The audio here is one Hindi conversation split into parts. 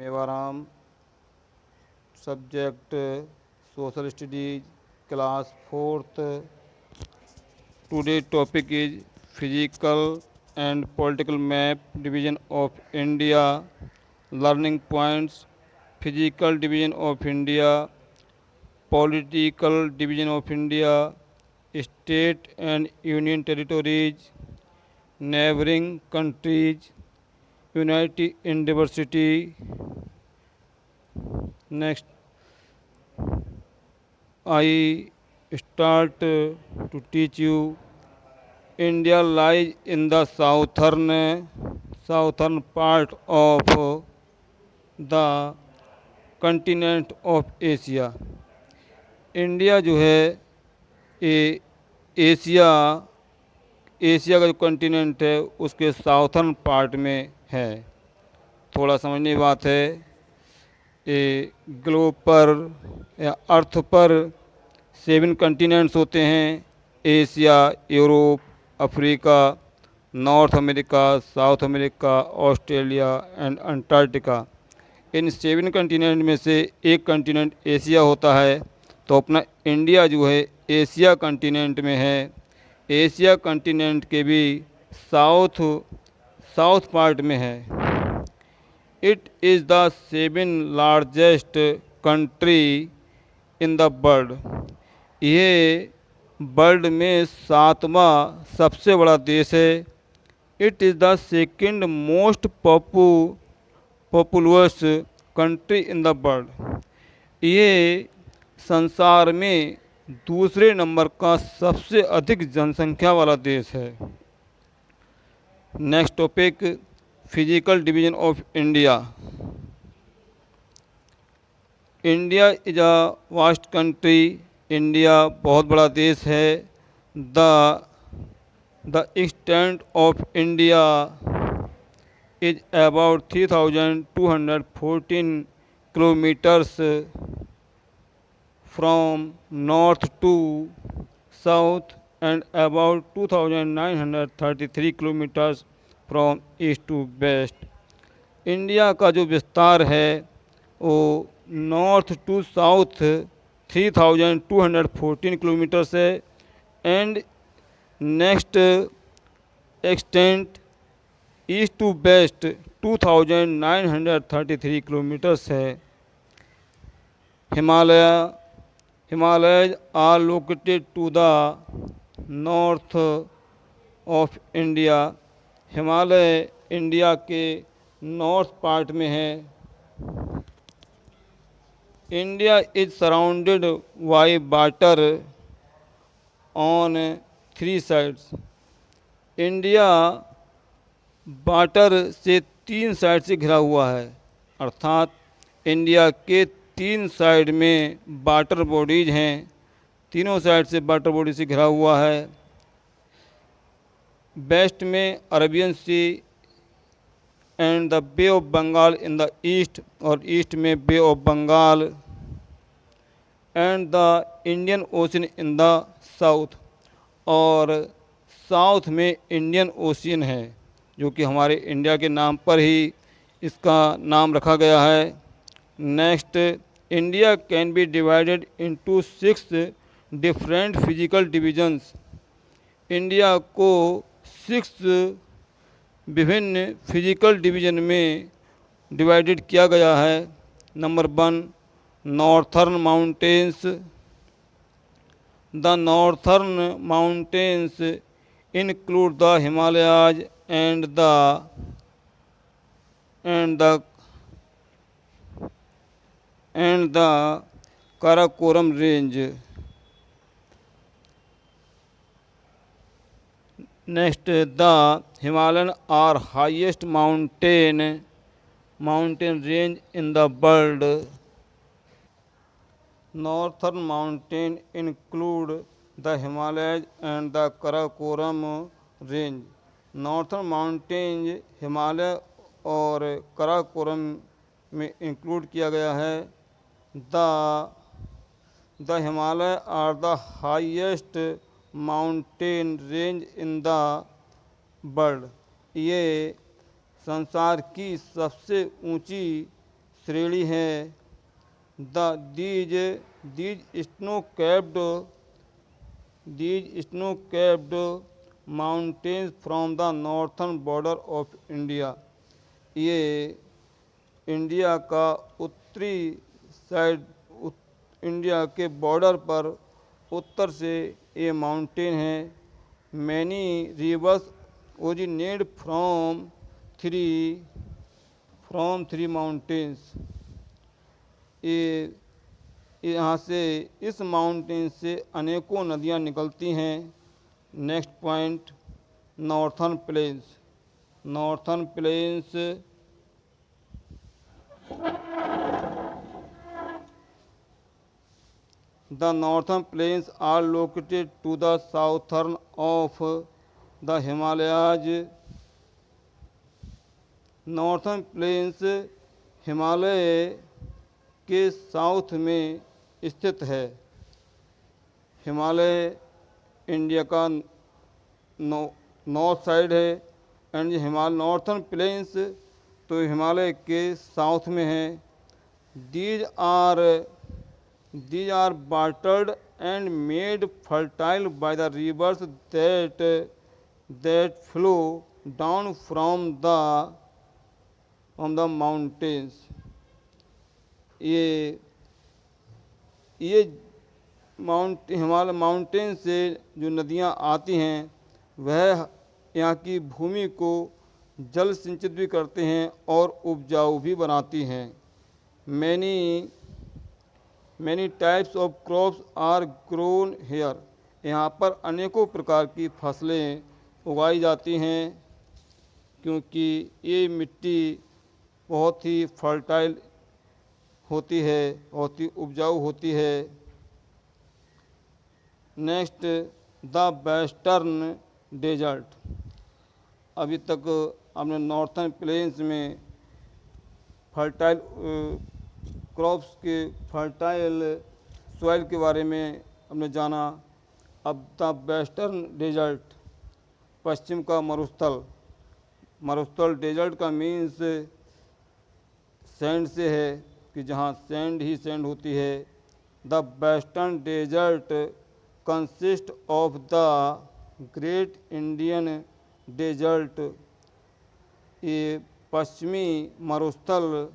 Mewaram, subject social studies, class 4th. Today topic is physical and political map division of India. Learning points: physical division of India, political division of India, state and union territories, neighboring countries, unity in diversity. Next, I start to teach you. India lies in the southern part of the continent of Asia. India जो है ये एशिया एशिया का जो कंटिनेंट है उसके साउथर्न पार्ट में है। थोड़ा समझने की बात है, ये ग्लोब पर या अर्थ पर 7 कंटिनेंट्स होते हैं: Asia, Europe, Africa, north America, south America, Australia and Antarctica. In 7 continent में से एक कंटिनेंट एशिया होता है, तो अपना इंडिया जो है एशिया कंटिनेंट में है। एशिया कंटिनेंट के भी साउथ पार्ट में है। It is the 7 largest country in the world. ये वर्ल्ड में 7वां सबसे बड़ा देश है। It is the second most populous country in the world. ये संसार में दूसरे नंबर का सबसे अधिक जनसंख्या वाला देश है। Next topic, physical division of India. India is a vast country. India बहुत बड़ा देश है। The extent of India is about 3214 kilometres from north to south and about 2933 kilometres from east to west. India का जो विस्तार है वो नॉर्थ टू साउथ 3214 किलोमीटर्स है and next extent east to west 2933 kilometres है। Himalayas are located to the north of India. Himalaya India के नॉर्थ पार्ट में है। India is surrounded by water on 3 sides. India water से 3 साइड से घिरा हुआ है, अर्थात इंडिया के 3 साइड में वाटर बॉडीज हैं। तीनों साइड से वाटर बॉडी से घिरा हुआ है। वेस्ट में Arabian sea and the bay of Bengal in the east, और ईस्ट में bay of Bengal and the Indian ocean in the south, और साउथ में इंडियन ओशियन है जो कि हमारे इंडिया के नाम पर ही इसका नाम रखा गया है। Next, India can be divided into 6 different physical divisions. India को 6 विभिन्न फिजिकल डिवीजन में डिवाइडेड किया गया है। Number 1, northern mountains. The northern mountains include the Himalayas and the Karakoram range. Next, the Himalayan are highest mountain range in the world. Northern mountain include the Himalayas and the Karakoram range. Northern mountain Himalaya और कराकोरम में इंक्लूड किया गया है। The Himalaya are the highest mountain range in the world. ये संसार की सबसे ऊंची श्रेणी है। These these snow capped mountains from the northern border of India. ये इंडिया का उत्तरी साइड, इंडिया के बॉर्डर पर उत्तर से ये माउंटेन है। Many reverse originate from three mountains. ये यहाँ से, इस माउंटेन से अनेकों नदियाँ निकलती हैं। Next point, northern plains. Northern plains The northern plains are located to the southern of the Himalayas. Northern plains Himalaya के साउथ में स्थित है। हिमालय इंडिया का नॉर्थ साइड है एंड नॉर्थर्न प्लेन्स तो हिमालय के साउथ में है। These are watered and made fertile by the rivers that flow down from the mountains. ये हिमालय माउंटेन से जो नदियाँ आती हैं वह यहाँ की भूमि को जल सिंचित भी करते हैं और उपजाऊ भी बनाती हैं। Many types of crops are grown here. यहाँ पर अनेकों प्रकार की फसलें उगाई जाती हैं क्योंकि ये मिट्टी बहुत ही फर्टाइल होती है, बहुत ही उपजाऊ होती है। Next, the western desert. अभी तक हमने नॉर्थर्न प्लेन्स में फर्टाइल क्रॉप्स के फर्टाइल सॉइल के बारे में हमने जाना। अब द वेस्टर्न डेजर्ट, पश्चिम का मरुस्थल डेजर्ट का मीन्स सैंड से है कि जहाँ सैंड ही सैंड होती है। The western desert consist of the great Indian desert. ये पश्चिमी मरुस्थल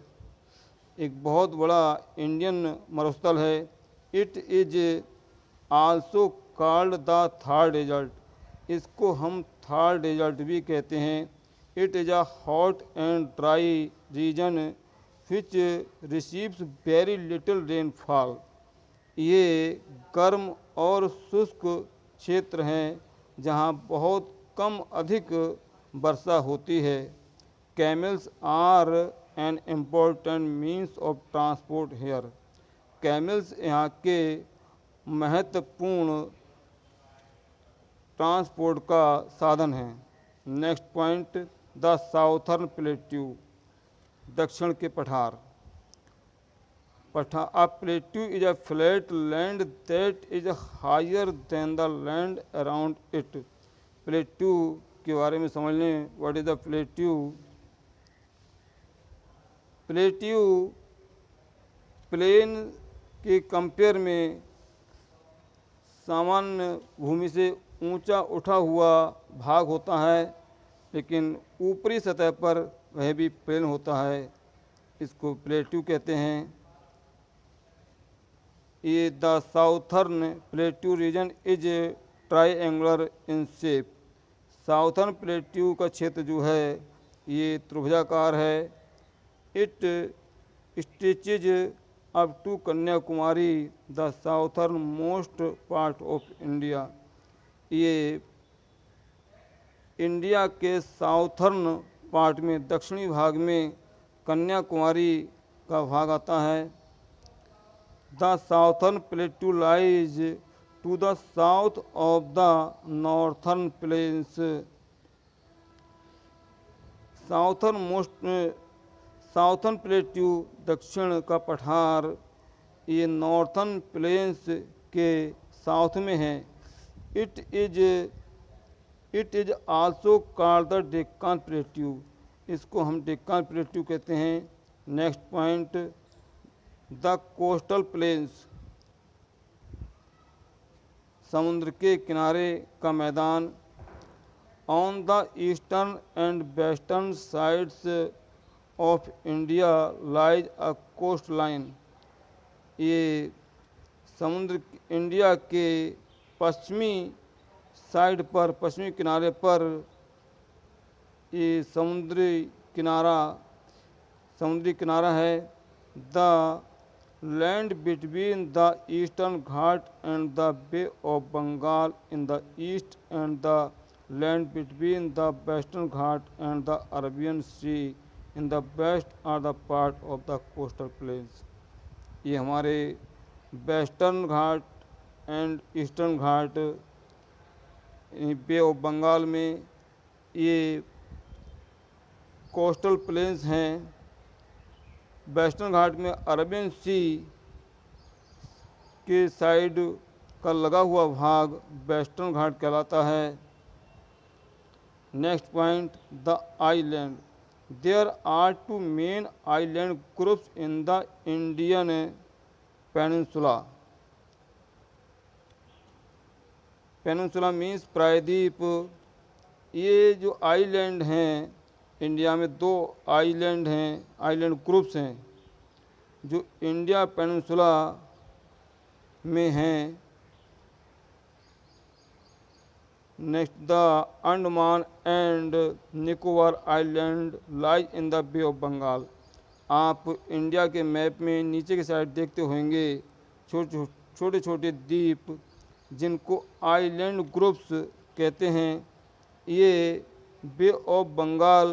एक बहुत बड़ा इंडियन मरुस्थल है। It is also called the Thar desert. इसको हम थार डेजर्ट भी कहते हैं। It is a hot and dry region which receives very little rainfall. ये गर्म और शुष्क क्षेत्र हैं जहाँ बहुत कम अधिक वर्षा होती है। Camels are an important means of transport here. Camels यहाँ के महत्वपूर्ण ट्रांसपोर्ट का साधन है। Next point, the southern plateau. दक्षिण के पठार। A plateau is a flat land that is higher than the land around it. Plateau के बारे में समझ लें। What is the plateau? Plateau plain के कंपेयर में सामान्य भूमि से ऊंचा उठा हुआ भाग होता है, लेकिन ऊपरी सतह पर वह भी प्लेन होता है। इसको प्लेट्यू कहते हैं। ये the southern plateau region is triangular in shape. Southern plateau का क्षेत्र जो है ये त्रिभुजाकार है। It stretches up to Kanyakumari, the southernmost part of India. ये इंडिया के साउथर्न पार्ट में, दक्षिणी भाग में कन्याकुमारी का भाग आता है। The southern plateau lies to the south of the northern plains. Southern plateau दक्षिण का पठार ये नॉर्थर्न प्लेन्स के साउथ में है। It is also called the Deccan plateau. इसको हम डेक्कन प्लेट्यू कहते हैं। Next point, the coastal plains, समुद्र के किनारे का मैदान। On the eastern and western sides of India lies a coastline. ये समुद्र इंडिया के पश्चिमी साइड पर, पश्चिमी किनारे पर ये समुद्री किनारा है। The land between the eastern ghat and the bay of Bengal in the east and the land between the western ghat and the Arabian sea in the west are the part of the coastal plains. ये हमारे western ghat and eastern ghat bay of Bengal में ये कोस्टल प्लेन्स हैं। वेस्टर्न घाट में अरबियन सी के साइड का लगा हुआ भाग वेस्टर्न घाट कहलाता है। Next point, the island, there are two main island groups in the Indian peninsula. Peninsula means प्रायद्वीप। ये जो आइलैंड हैं, इंडिया में 2 आइलैंड हैं, आइलैंड ग्रुप्स हैं जो इंडिया पेनिनसुला में हैं। Next, the Andaman and Nicobar island lies in the bay of Bengal. आप इंडिया के मैप में नीचे की साइड देखते होंगे छोटे छोटे द्वीप जिनको आइलैंड ग्रुप्स कहते हैं। ये bay of Bengal,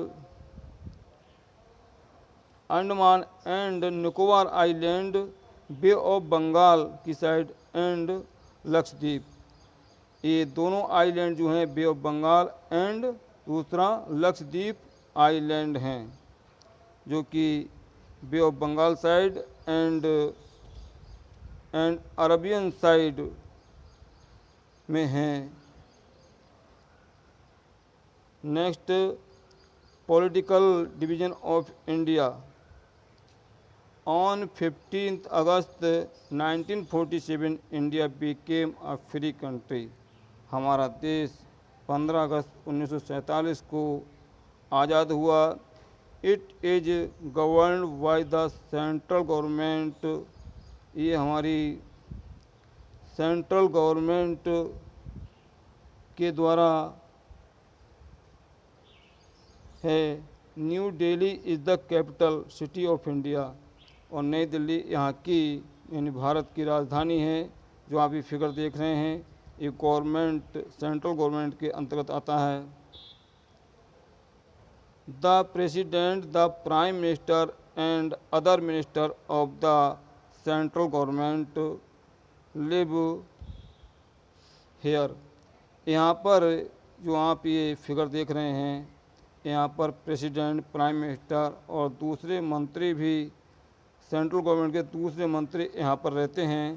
Andaman and Nicobar island, bay of Bengal की साइड एंड लक्षद्वीप, ये दोनों आइलैंड जो हैं बे ऑफ बंगाल एंड दूसरा लक्षद्वीप आइलैंड हैं, जो कि bay of Bengal side and Arabian side में हैं। Next, political division of India. On 15 August 1947 India became a free country. हमारा देश 15 अगस्त 1947 को आज़ाद हुआ। It is governed by the central government. ये हमारी सेंट्रल गवर्नमेंट के द्वारा है। New Delhi is the capital city of India. और नई दिल्ली यहाँ की यानी भारत की राजधानी है। जो आप ये फिगर देख रहे हैं ये गवर्नमेंट, सेंट्रल गवर्नमेंट के अंतर्गत आता है। The president, the prime minister and other minister of the central government live here. यहाँ पर जो आप ये फिगर देख रहे हैं, यहाँ पर प्रेसिडेंट, प्राइम मिनिस्टर और दूसरे मंत्री भी, सेंट्रल गवर्नमेंट के दूसरे मंत्री यहाँ पर रहते हैं।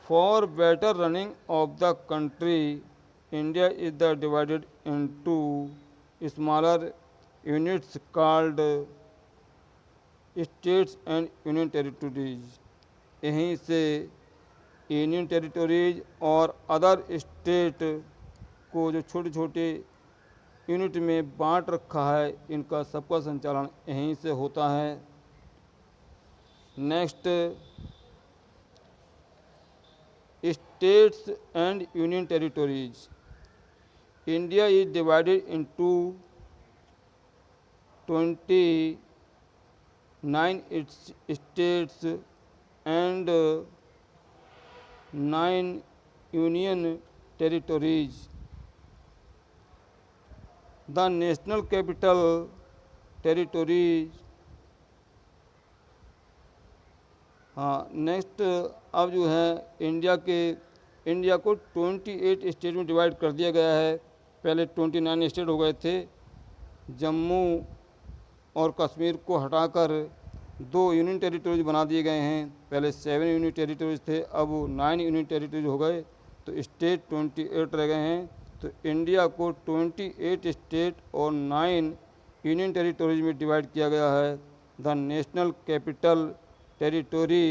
For better running of the country India is the divided into smaller units called states and union territories. यहीं से यूनियन टेरिटरीज और अदर स्टेट को जो छोटे छोटे यूनिट में बांट रखा है, इनका सबका संचालन यहीं से होता है। Next, states and union territories. India is divided into 29 states and 9 union territories. The national capital territories. हाँ, नेक्स्ट, अब जो है इंडिया को 28 स्टेट में डिवाइड कर दिया गया है। पहले 29 स्टेट हो गए थे। जम्मू और कश्मीर को हटाकर 2 यूनियन टेरिटरीज बना दिए गए हैं। पहले 7 यूनियन टेरिटरीज थे, अब 9 यूनियन टेरिटरीज हो गए, तो स्टेट 28 रह गए हैं। तो इंडिया को 28 स्टेट और 9 यूनियन टेरिटरीज में डिवाइड किया गया है। The national capital territory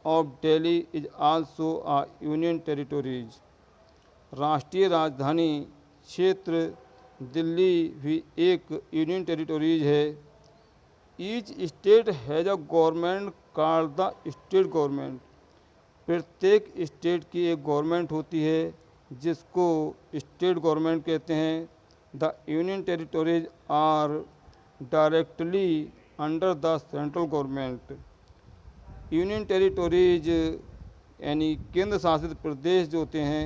of Delhi is also a union territories. राष्ट्रीय राजधानी क्षेत्र दिल्ली भी एक यूनियन टेरिटोरीज है। Each state has a government called the state government. प्रत्येक स्टेट की एक गवर्नमेंट होती है जिसको स्टेट गवर्नमेंट कहते हैं। The union territories are directly under the central government. Union territories यानी केंद्र शासित प्रदेश जो होते हैं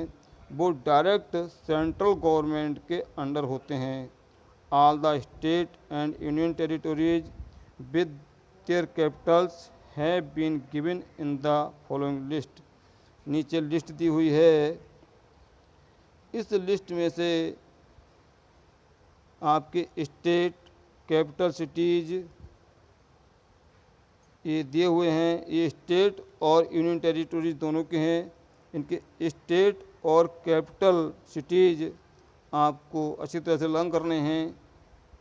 वो डायरेक्ट सेंट्रल गवर्नमेंट के अंडर होते हैं। All the state and union territories with their capitals have been given in the following list. नीचे लिस्ट दी हुई है। इस लिस्ट में से आपके स्टेट कैपिटल सिटीज ये दिए हुए हैं। ये स्टेट और यूनियन टेरिटोरीज दोनों के हैं। इनके स्टेट और कैपिटल सिटीज आपको अच्छी तरह से लर्न करने हैं।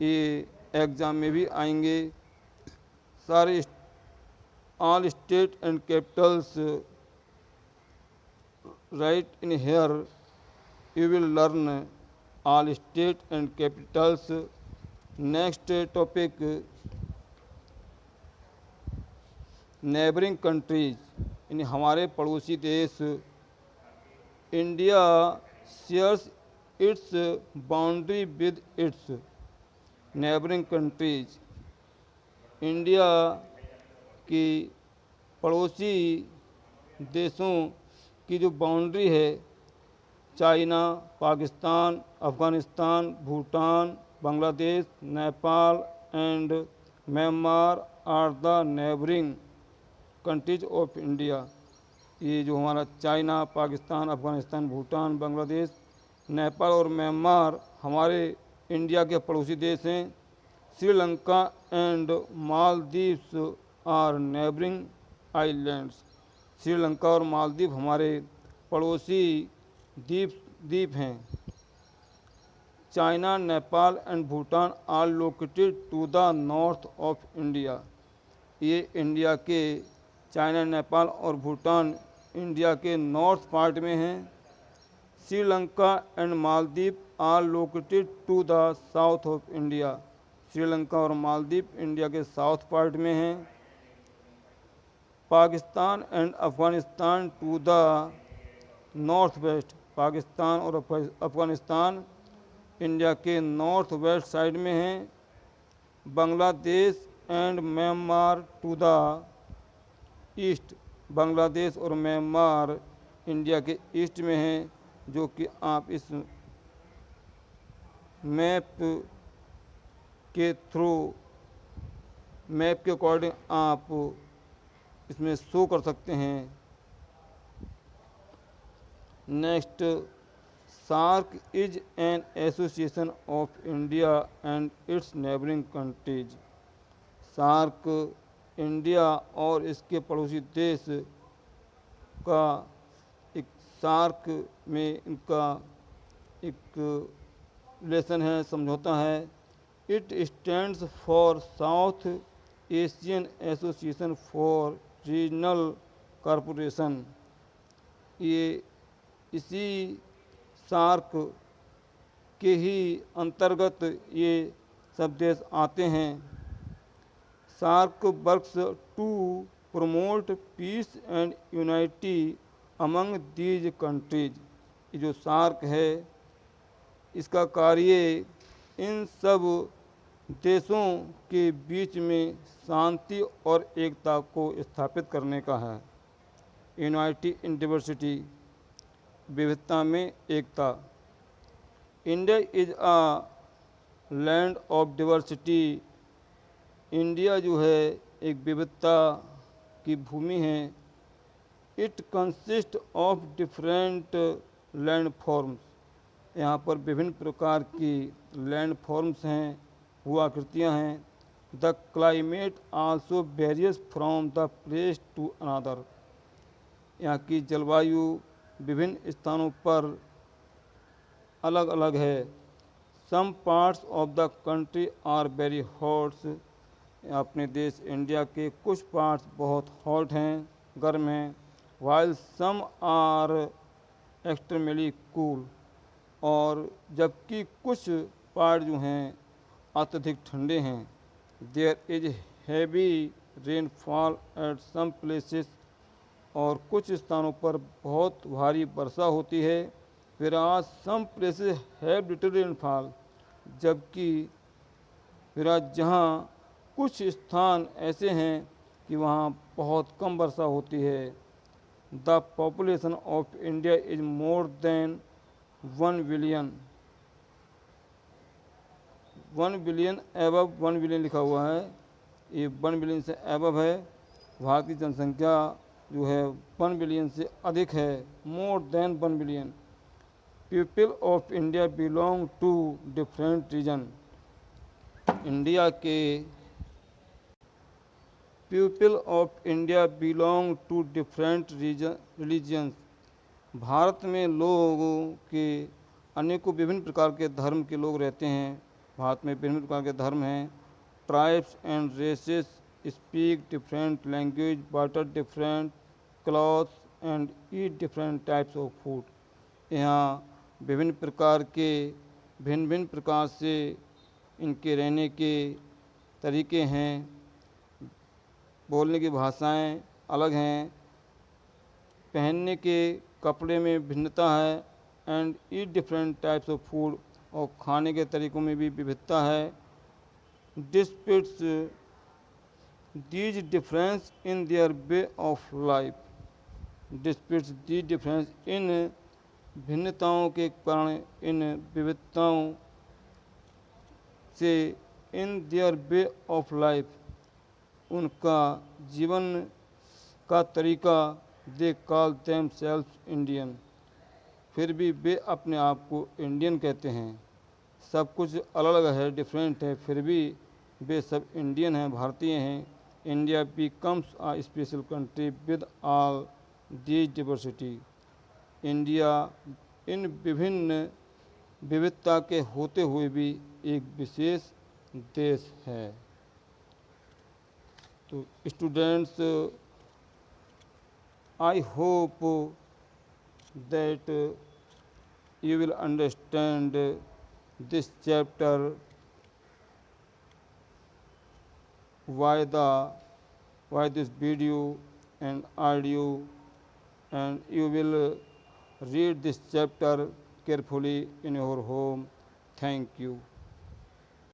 ये एग्ज़ाम में भी आएंगे। सारे all state and capitals right in here you will learn all state and capitals. Next topic neighbouring countries यानी हमारे पड़ोसी देश। India shares its boundary with its neighbouring countries. India की पड़ोसी देशों की जो बाउंड्री है China, Pakistan, Afghanistan, Bhutan, Bangladesh, Nepal and Myanmar are the neighbouring countries of India. ये जो हमारा चाइना, पाकिस्तान, अफ़गानिस्तान, भूटान, बांग्लादेश, नेपाल और म्यांमार हमारे इंडिया के पड़ोसी देश हैं। Sri Lanka and Maldives are neighbouring islands. Sri Lanka और मालदीव हमारे पड़ोसी द्वीप हैं। China, Nepal and Bhutan are located to the north of India. ये इंडिया के चाइना, नेपाल और भूटान इंडिया के नॉर्थ पार्ट में हैं। Sri Lanka and Maldives are located to the south of India. Sri Lanka और मालदीव इंडिया के साउथ पार्ट में हैं। Pakistan and Afghanistan to the north west. Pakistan और अफ़गानिस्तान इंडिया के नॉर्थ वेस्ट साइड में हैं। Bangladesh and Myanmar to the east. Bangladesh और म्यांमार इंडिया के ईस्ट में हैं, जो कि आप इस मैप के थ्रू मैप के अकॉर्डिंग आप इसमें शो कर सकते हैं। Next, SAARC is an association of India and its neighbouring countries. SAARC India और इसके पड़ोसी देश का एक सार्क में इनका एक रिलेशन है, समझौता है। It stands for south Asian association for regional corporation. ये इसी सार्क के ही अंतर्गत ये सब देश आते हैं। SAARC works to promote peace and unity among these countries. ये जो सार्क है इसका कार्य इन सब देशों के बीच में शांति और एकता को स्थापित करने का है। यूनिटी इन डिवर्सिटी, विविधता में एकता। India is a land of diversity. India जो है एक विविधता की भूमि है। It consist of different land forms. यहाँ पर विभिन्न प्रकार की लैंड फॉर्म्स हैं, भू-आकृतियाँ हैं। The climate also varies from the place to another. यहाँ की जलवायु विभिन्न स्थानों पर अलग अलग है। Some parts of the country are very hot अपने देश इंडिया के कुछ पार्ट्स बहुत हॉट हैं, गर्म हैं, while some are extremely cool, और जबकि कुछ पार्ट जो हैं अत्यधिक ठंडे हैं। There is heavy rainfall at some places, और कुछ स्थानों पर बहुत भारी वर्षा होती है। फिर आज some places have little rainfall, जबकि फिर आज जहाँ कुछ स्थान ऐसे हैं कि वहाँ बहुत कम वर्षा होती है। The population of India is more than 1 billion, 1 billion above, 1 billion लिखा हुआ है, ये 1 बिलियन से एबव है। भारत की जनसंख्या जो है 1 बिलियन से अधिक है, more than 1 billion. People of India belong to different region, India के people of India belong to different religions, Bharat में लोगों के अनेकों विभिन्न प्रकार के धर्म के लोग रहते हैं। भारत में विभिन्न प्रकार के धर्म हैं। Tribes and races speak different language, wear different clothes and eat different types of food, यहाँ विभिन्न प्रकार के भिन्न भिन्न प्रकार से इनके रहने के तरीके हैं, बोलने की भाषाएं अलग हैं, पहनने के कपड़े में भिन्नता है, and eat different types of food, और खाने के तरीक़ों में भी विविधता है। Disputes these difference in their way of life, disputes these difference, इन भिन्नताओं के कारण, इन विविधताओं से, in their way of life, उनका जीवन का तरीका, they call them self Indian, फिर भी वे अपने आप को इंडियन कहते हैं। सब कुछ अलग अलग है, डिफरेंट है, फिर भी वे सब इंडियन हैं, भारतीय हैं। India becomes a special country with all these diversity, India इन विभिन्न विविधता के होते हुए भी एक विशेष देश है। तो students, I hope that you will understand this chapter, why this video and audio, and you will read this chapter carefully in your home. Thank you.